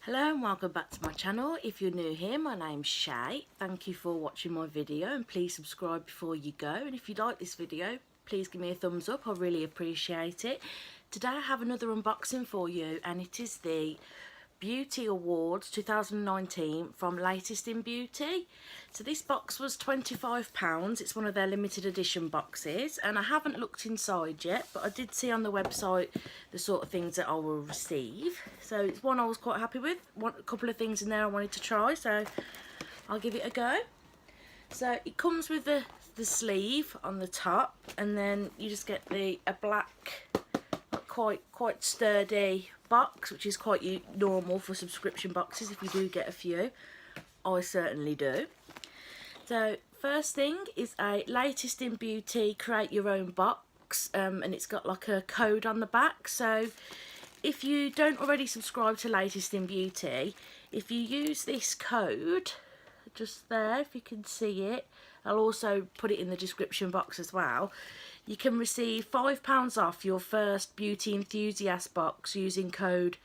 Hello and welcome back to my channel. If you're new here, my name's Shay. Thank you for watching my video and please subscribe before you go. And if you like this video, please give me a thumbs up. I really appreciate it. Today I have another unboxing for you and it is the Beauty Awards 2019 from Latest in Beauty. So this box was £25. It's one of their limited edition boxes and I haven't looked inside yet, but I did see on the website the sort of things that I will receive. So it's one I was quite happy with. A couple of things in there I wanted to try, so I'll give it a go. So it comes with the sleeve on the top, and then you just get a black, quite sturdy box, which is quite normal for subscription boxes if you do get a few. I certainly do. So first thing is a Latest in Beauty create your own box, and it's got like a code on the back. So if you don't already subscribe to Latest in Beauty, if you use this code just there, if you can see it, I'll also put it in the description box as well, you can receive £5 off your first Beauty Enthusiast box using code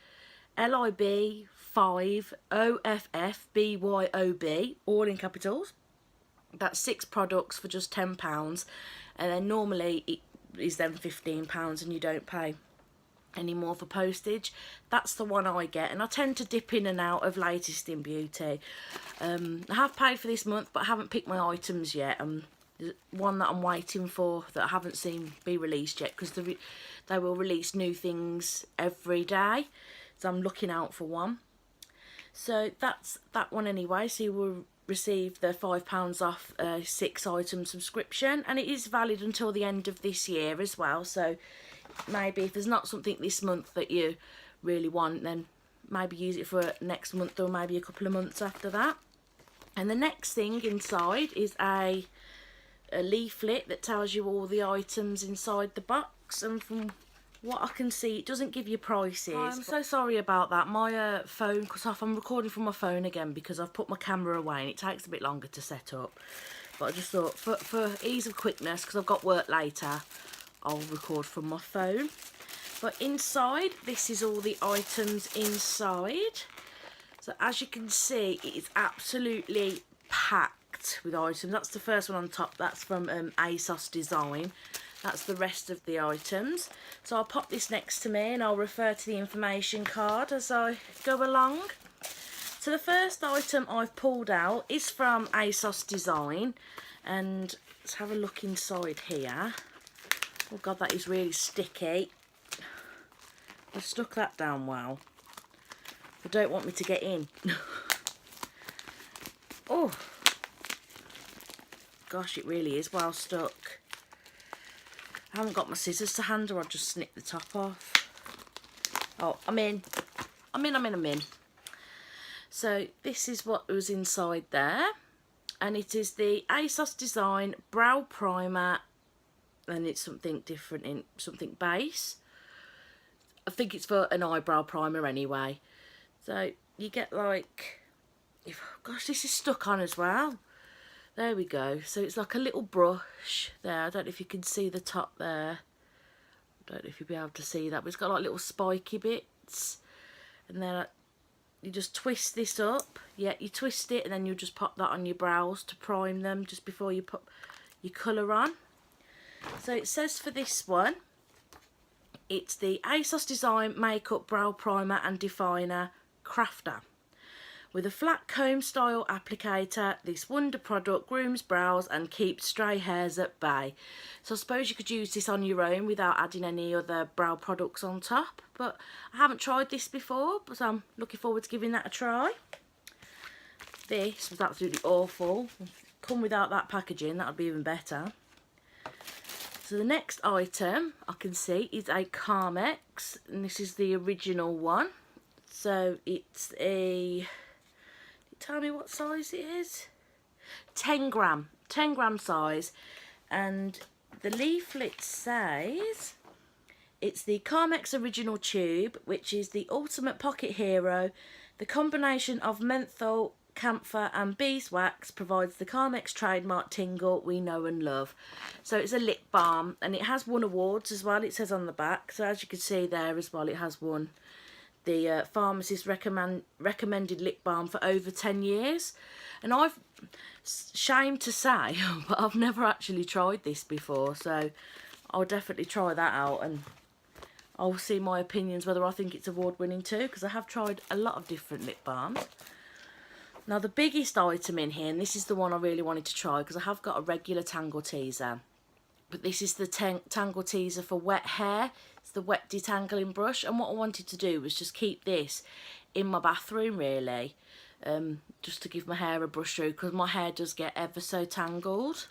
LIB5OFFBYOB, all in capitals. That's 6 products for just £10, and then normally it is then £15 and you don't pay any more for postage. That's the one I get, and I tend to dip in and out of Latest in Beauty. I have paid for this month, but I haven't picked my items yet. There's one that I'm waiting for that I haven't seen be released yet, because they will release new things every day, so I'm looking out for one. So that's that one anyway. So you will receive the £5 off a 6 item subscription, and it is valid until the end of this year as well. So maybe if there's not something this month that you really want, then maybe use it for next month or maybe a couple of months after that. And the next thing inside is a leaflet that tells you all the items inside the box, and from what I can see it doesn't give you prices. I'm so sorry about that. My phone cut off. I'm recording from my phone again because I've put my camera away and it takes a bit longer to set up, but I just thought for ease of quickness, because I've got work later, I'll record from my phone. But inside, this is all the items inside. So as you can see, it is absolutely packed with items. That's the first one on top. That's from ASOS Design. That's the rest of the items. So I'll pop this next to me and I'll refer to the information card as I go along. So the first item I've pulled out is from ASOS Design, and let's have a look inside here. Oh god, that is really sticky. I've stuck that down well. They don't want me to get in. Oh gosh, it really is well stuck. I haven't got my scissors to hand, or I'll just snip the top off. Oh, I'm in. So this is what was inside there, and it is the ASOS Design Brow Primer, and it's something different, in something base. I think it's for an eyebrow primer anyway. So you get like, gosh, this is stuck on as well. There we go. So it's like a little brush there. I don't know if you can see the top there. I don't know if you'll be able to see that, but it's got like little spiky bits. And then you just twist this up. Yeah, you twist it and then you just pop that on your brows to prime them just before you put your colour on. So it says for this one, it's the ASOS Design Makeup Brow Primer and Definer Crafter. With a flat comb style applicator, this wonder product grooms brows and keeps stray hairs at bay. So I suppose you could use this on your own without adding any other brow products on top. But I haven't tried this before, but I'm looking forward to giving that a try. This was absolutely awful. Come without that packaging, that would be even better. So the next item I can see is a Carmex, and this is the original one. So it's a, tell me what size it is. 10 gram size, and the leaflet says it's the Carmex original tube, which is the ultimate pocket hero. The combination of menthol, camphor and beeswax provides the Carmex trademark tingle we know and love. So it's a lip balm, and it has won awards as well, it says on the back. So as you can see there as well, it has won the pharmacist recommended lip balm for over 10 years. And I've, shame to say, but I've never actually tried this before. So I'll definitely try that out, and I'll see my opinions whether I think it's award winning too, because I have tried a lot of different lip balms. Now the biggest item in here, and this is the one I really wanted to try because I have got a regular tangle teaser, but this is the tangle teaser for wet hair. It's the wet detangling brush, and what I wanted to do was just keep this in my bathroom really, just to give my hair a brush through, because my hair does get ever so tangled.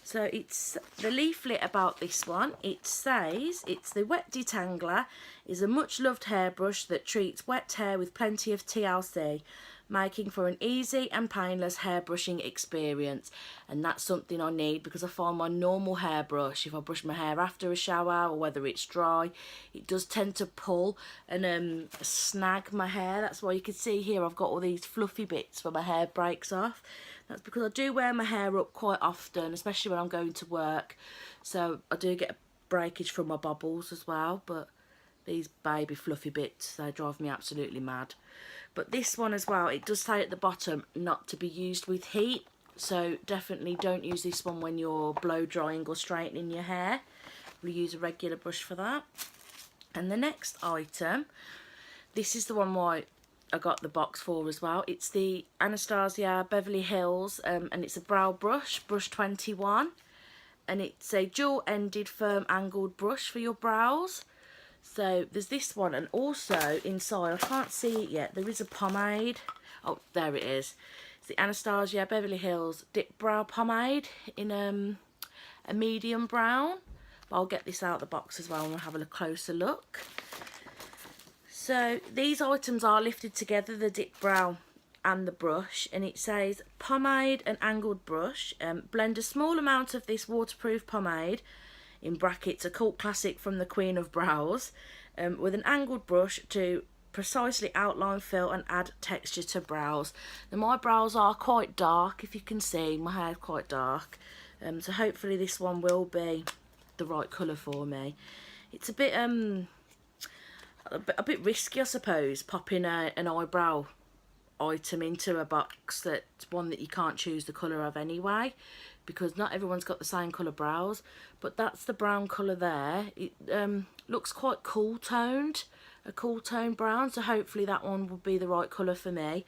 So it's the leaflet about this one. It says it's the wet detangler is a much loved hairbrush that treats wet hair with plenty of TLC, making for an easy and painless hair brushing experience. And that's something I need, because I find my normal hairbrush, if I brush my hair after a shower or whether it's dry, it does tend to pull and snag my hair. That's why you can see here I've got all these fluffy bits where my hair breaks off. That's because I do wear my hair up quite often, especially when I'm going to work. So I do get a breakage from my bobbles as well, but these baby fluffy bits, they drive me absolutely mad. But this one as well, it does say at the bottom not to be used with heat, so definitely don't use this one when you're blow drying or straightening your hair. We'll use a regular brush for that. And the next item, this is the one why I got the box for as well. It's the Anastasia Beverly Hills, and it's a brow brush, brush 21, and it's a dual-ended firm angled brush for your brows. So there's this one, and also inside, I can't see it yet, there is a pomade. Oh, there it is. It's the Anastasia Beverly Hills Dip Brow Pomade in a medium brown. But I'll get this out of the box as well and we'll have a closer look. So these items are lifted together, the dip brow and the brush, and it says pomade and angled brush. Blend a small amount of this waterproof pomade, in brackets a cult classic from the Queen of Brows, with an angled brush to precisely outline, fill and add texture to brows. Now my brows are quite dark, if you can see, my hair is quite dark, so hopefully this one will be the right colour for me. It's a bit risky, I suppose, popping an eyebrow item into a box that's one that you can't choose the colour of anyway, because not everyone's got the same colour brows. But that's the brown colour there. It looks quite cool toned, a cool tone brown, so hopefully that one will be the right colour for me.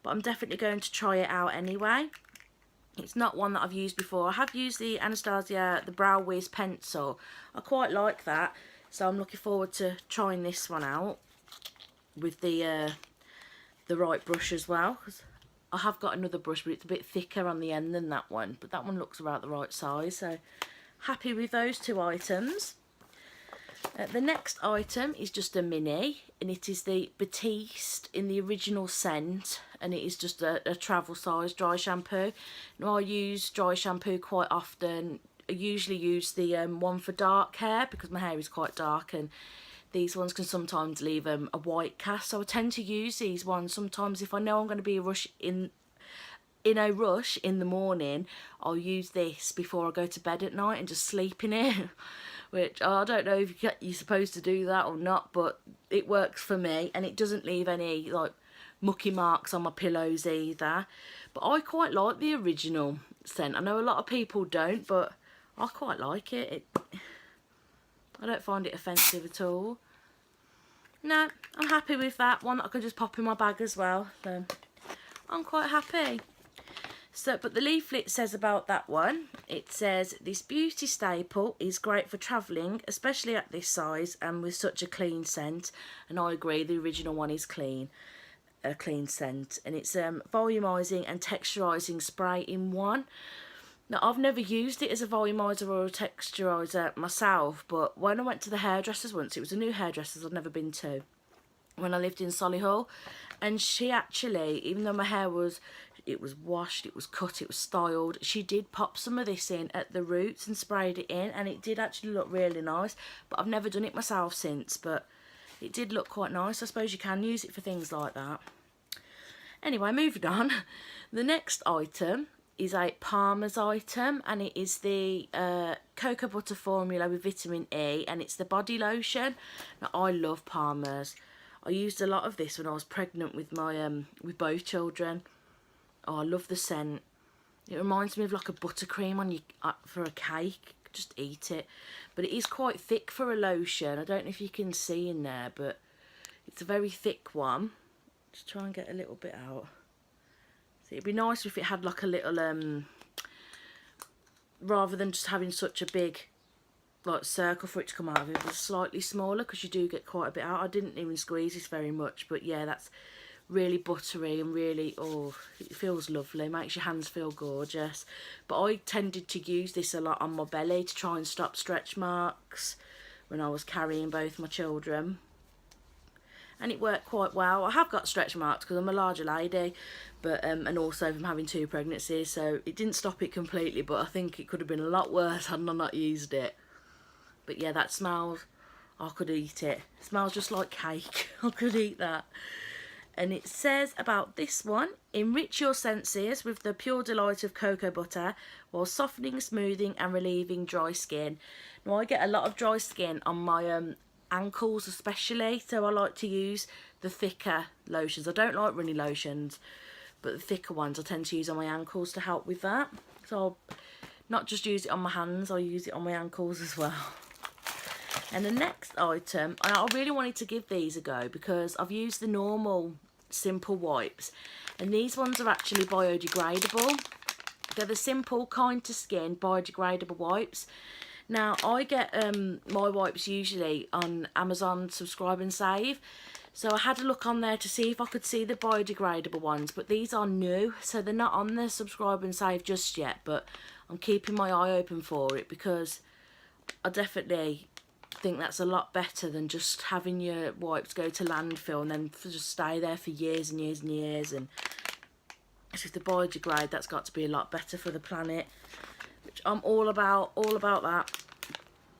But I'm definitely going to try it out anyway. It's not one that I've used before. I have used the Anastasia, the Brow Wiz pencil. I quite like that, so I'm looking forward to trying this one out with the right brush as well. Cause I have got another brush, but it's a bit thicker on the end than that one. But that one looks about the right size, so happy with those two items. The next item is just a mini, and it is the Batiste in the original scent, and it is just a travel size dry shampoo. Now I use dry shampoo quite often. I usually use the one for dark hair because my hair is quite dark, and these ones can sometimes leave a white cast, so I tend to use these ones sometimes if I know I'm going to be in a rush in the morning. I'll use this before I go to bed at night and just sleep in it. Which I don't know if you're supposed to do that or not, but it works for me, and it doesn't leave any like mucky marks on my pillows either. But I quite like the original scent. I know a lot of people don't, but I quite like it. I don't find it offensive at all. No, I'm happy with that one. I can just pop in my bag as well, so I'm quite happy. So, but the leaflet says about that one, it says, this beauty staple is great for travelling, especially at this size and with such a clean scent. And I agree, the original one is clean, a clean scent. And it's volumising and texturising spray in one. Now, I've never used it as a volumiser or a texturiser myself, but when I went to the hairdressers once, it was a new hairdressers I'd never been to, when I lived in Solihull, and she actually, even though my hair was, it was washed, it was cut, it was styled, she did pop some of this in at the roots and sprayed it in, and it did actually look really nice. But I've never done it myself since, but it did look quite nice. I suppose you can use it for things like that. Anyway, moving on. The next item is a Palmer's item, and it is the cocoa butter formula with vitamin E, and it's the body lotion. Now, I love Palmer's. I used a lot of this when I was pregnant with my with both children. Oh, I love the scent. It reminds me of like a buttercream on you for a cake. Just eat it. But it is quite thick for a lotion. I don't know if you can see in there, but it's a very thick one. Just try and get a little bit out. So it'd be nice if it had like a little rather than just having such a big like circle for it to come out of it, was slightly smaller, because you do get quite a bit out. I didn't even squeeze this very much, but yeah, that's really buttery and really, oh, it feels lovely, makes your hands feel gorgeous. But I tended to use this a lot on my belly to try and stop stretch marks when I was carrying both my children, and it worked quite well. I have got stretch marks because I'm a larger lady, but and also from having 2 pregnancies, so it didn't stop it completely, but I think it could have been a lot worse had I not used it. But yeah, that smells, I could eat it. It smells just like cake. I could eat that. And it says about this one, enrich your senses with the pure delight of cocoa butter while softening, smoothing and relieving dry skin. Now, I get a lot of dry skin on my ankles especially, so I like to use the thicker lotions. I don't like runny lotions, but the thicker ones I tend to use on my ankles to help with that. So I'll not just use it on my hands, I'll use it on my ankles as well. And the next item, I really wanted to give these a go because I've used the normal simple wipes, and these ones are actually biodegradable. They're the simple, kind to skin biodegradable wipes. Now, I get my wipes usually on Amazon Subscribe and Save, so I had a look on there to see if I could see the biodegradable ones, but these are new, so they're not on the Subscribe and Save just yet, but I'm keeping my eye open for it because I definitely think that's a lot better than just having your wipes go to landfill and then just stay there for years and years and years. And if the biodegrade, that's got to be a lot better for the planet, which I'm all about that.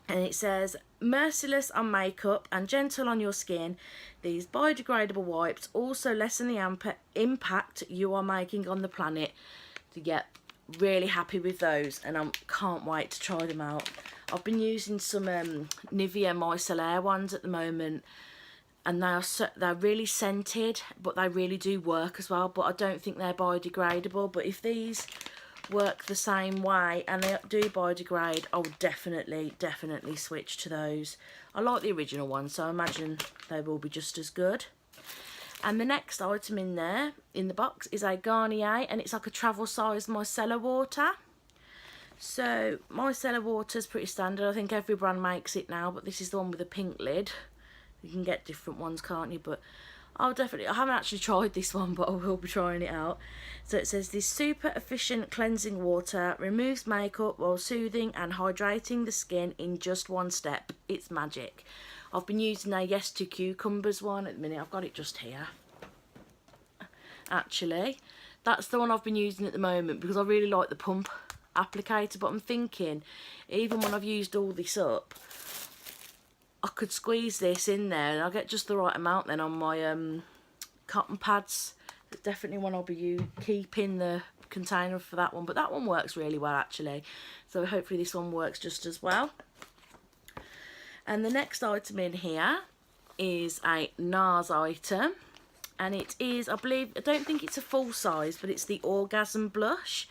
And it says, merciless on makeup and gentle on your skin, these biodegradable wipes also lessen the impact you are making on the planet. To get really happy with those, and I can't wait to try them out. I've been using some Nivea micellar ones at the moment, and they're really scented, but they really do work as well. But I don't think they're biodegradable. But if these work the same way and they do biodegrade, I would definitely switch to those. I like the original ones, so I imagine they will be just as good. And the next item in there, in the box, is a Garnier, and it's like a travel size micellar water. So, micellar water is pretty standard. I think every brand makes it now, but this is the one with a pink lid. You can get different ones, can't you? But I haven't actually tried this one, but I will be trying it out. So it says, this super efficient cleansing water removes makeup while soothing and hydrating the skin in just one step. It's magic. I've been using a Yes to Cucumbers one at the minute. I've got it just here. Actually, that's the one I've been using at the moment because I really like the pump applicator. But I'm thinking, even when I've used all this up, I could squeeze this in there and I'll get just the right amount then on my cotton pads. It's definitely one I'll be keeping the container for that one. But that one works really well actually. So hopefully this one works just as well. And the next item in here is a NARS item, and it is, I don't think it's a full size, but it's the Orgasm Blush.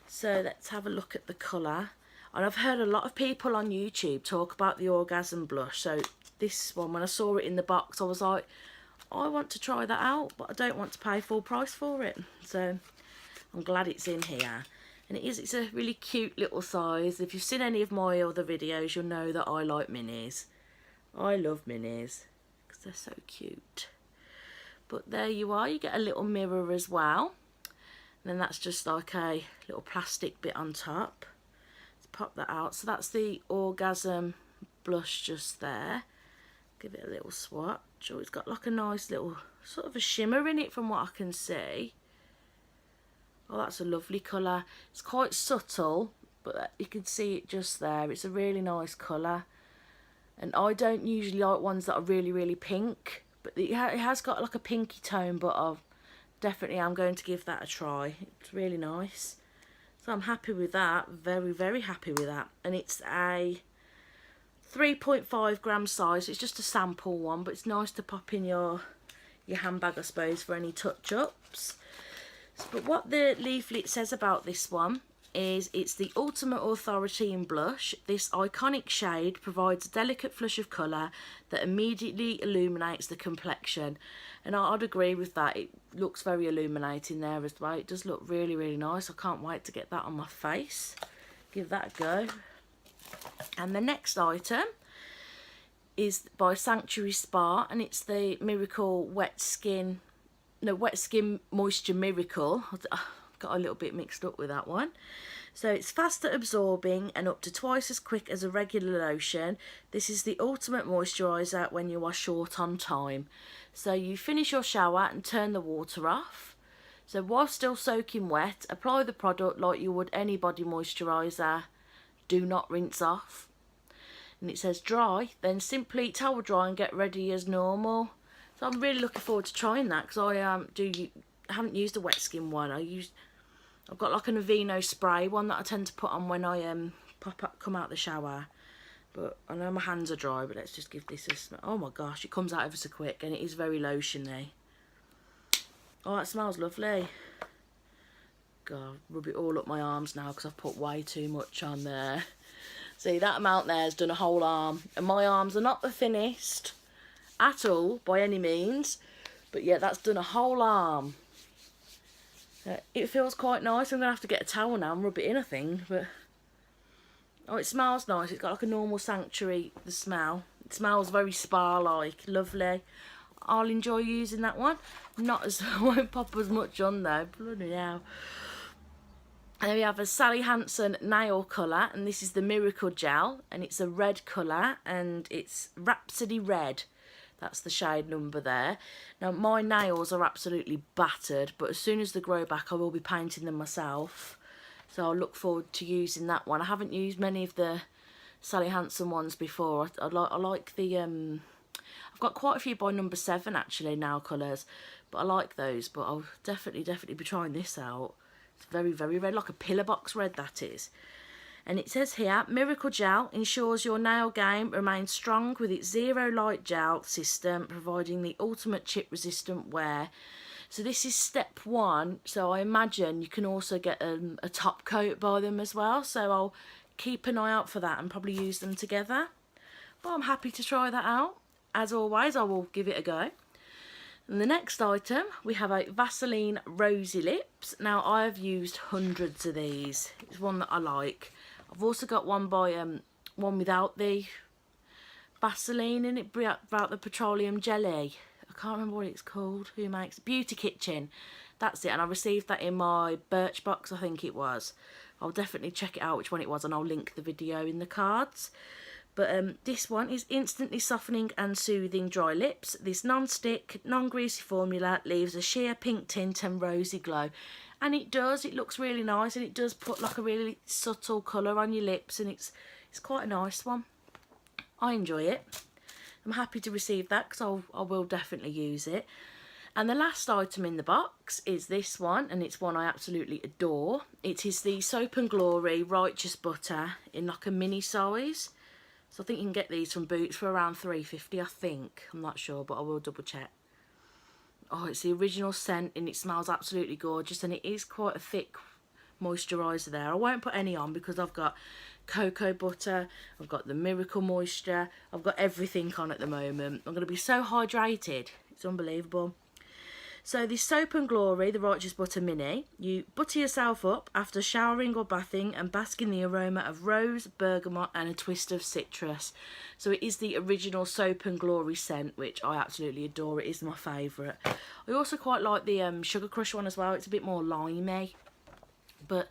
So let's have a look at the colour. And I've heard a lot of people on YouTube talk about the Orgasm Blush. So this one, when I saw it in the box, I was like, I want to try that out, but I don't want to pay full price for it. So I'm glad it's in here. And it's a really cute little size. If you've seen any of my other videos, you'll know that I like minis. I love minis because they're so cute. But there you are. You get a little mirror as well. And then that's just like a little plastic bit on top. Let's pop that out. So that's the Orgasm Blush just there. Give it a little swatch. Oh, it's got like a nice little sort of a shimmer in it from what I can see. Oh, that's a lovely colour. It's quite subtle, but you can see it just there. It's a really nice colour. And I don't usually like ones that are really, really pink. But it has got like a pinky tone, but I definitely am going to give that a try. It's really nice. So I'm happy with that. Very, very happy with that. And it's a 3.5 gram size. It's just a sample one, but it's nice to pop in your handbag, I suppose, for any touch-ups. But what the leaflet says about this one is it's the ultimate authority in blush. This iconic shade provides a delicate flush of colour that immediately illuminates the complexion. And I'd agree with that. It looks very illuminating there as well. It does look really, really nice. I can't wait to get that on my face. Give that a go. And the next item is by Sanctuary Spa, and it's the Miracle Wet Skin Moisture Miracle. Got a little bit mixed up with that one. So it's faster absorbing and up to twice as quick as a regular lotion. This is the ultimate moisturiser when you are short on time. So you finish your shower and turn the water off. So while still soaking wet, apply the product like you would any body moisturiser. Do not rinse off. And it says dry, then simply towel dry and get ready as normal. So I'm really looking forward to trying that, because I haven't used a wet skin one. I've got like an Aveeno spray one that I tend to put on when I come out the shower. But I know my hands are dry, but let's just give this a smell. Oh my gosh, it comes out ever so quick, and it is very lotiony. Oh, it smells lovely. God, rub it all up my arms now because I've put way too much on there. See, that amount there has done a whole arm, and my arms are not the thinnest at all by any means, but yeah, that's done a whole arm. It feels quite nice. I'm gonna have to get a towel now and rub it in, I think. But oh, it smells nice. It's got like a normal Sanctuary, the smell. It smells very spa-like, lovely. I'll enjoy using that one. Not as I won't pop as much on though. Bloody hell. And then we have a Sally Hansen nail colour, and this is the Miracle Gel, and it's a red colour, and it's Rhapsody Red. That's the shade number there. Now, my nails are absolutely battered, but as soon as they grow back, I will be painting them myself. So I'll look forward to using that one. I haven't used many of the Sally Hansen ones before. I like the... I've got quite a few by number 7, actually, nail colours. But I like those, but I'll definitely be trying this out. It's very, very red, like a pillar box red, that is. And it says here, Miracle Gel ensures your nail game remains strong with its zero light gel system, providing the ultimate chip resistant wear. So this is step 1, so I imagine you can also get a top coat by them as well. So I'll keep an eye out for that and probably use them together. But I'm happy to try that out. As always, I will give it a go. And the next item, we have a Vaseline Rosy Lips. Now, I've used hundreds of these. It's one that I like. I've also got one by one without the Vaseline in it, without the petroleum jelly. I can't remember what it's called. Who makes it? Beauty Kitchen. That's it. And I received that in my Birchbox, I think it was. I'll definitely check it out which one it was, and I'll link the video in the cards. But this one is instantly softening and soothing dry lips. This non-stick, non-greasy formula leaves a sheer pink tint and rosy glow. And it does, it looks really nice, and it does put like a really subtle colour on your lips, and it's quite a nice one. I enjoy it. I'm happy to receive that because I will definitely use it. And the last item in the box is this one, and it's one I absolutely adore. It is the Soap and Glory Righteous Butter in like a mini size. So I think you can get these from Boots for around £3.50, I think. I'm not sure, but I will double check. Oh, it's the original scent, and it smells absolutely gorgeous, and it is quite a thick moisturiser there. I won't put any on because I've got cocoa butter, I've got the Miracle Moisture, I've got everything on at the moment. I'm going to be so hydrated. It's unbelievable. So this Soap and Glory, the Righteous Butter Mini, you butter yourself up after showering or bathing and bask in the aroma of rose, bergamot and a twist of citrus. So it is the original Soap and Glory scent, which I absolutely adore. It is my favourite. I also quite like the Sugar Crush one as well. It's a bit more limey. But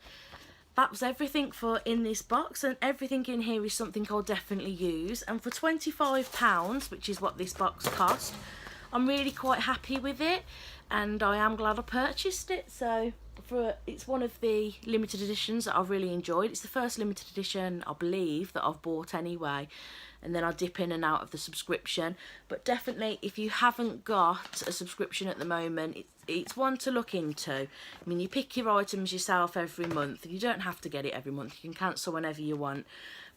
that was everything for in this box, and everything in here is something I'll definitely use. And for £25, which is what this box cost, I'm really quite happy with it, and I am glad I purchased it. So it's one of the limited editions that I've really enjoyed. It's the first limited edition, I believe, that I've bought anyway, and then I dip in and out of the subscription. But definitely, if you haven't got a subscription at the moment, it's one to look into. I mean, you pick your items yourself every month. You don't have to get it every month. You can cancel whenever you want.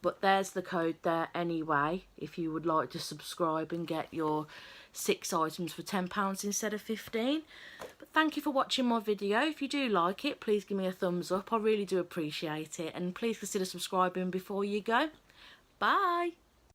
But there's the code there anyway, if you would like to subscribe and get your 6 items for £10 instead of 15. But thank you for watching my video. If you do like it, please give me a thumbs up. I really do appreciate it. And please consider subscribing before you go. Bye.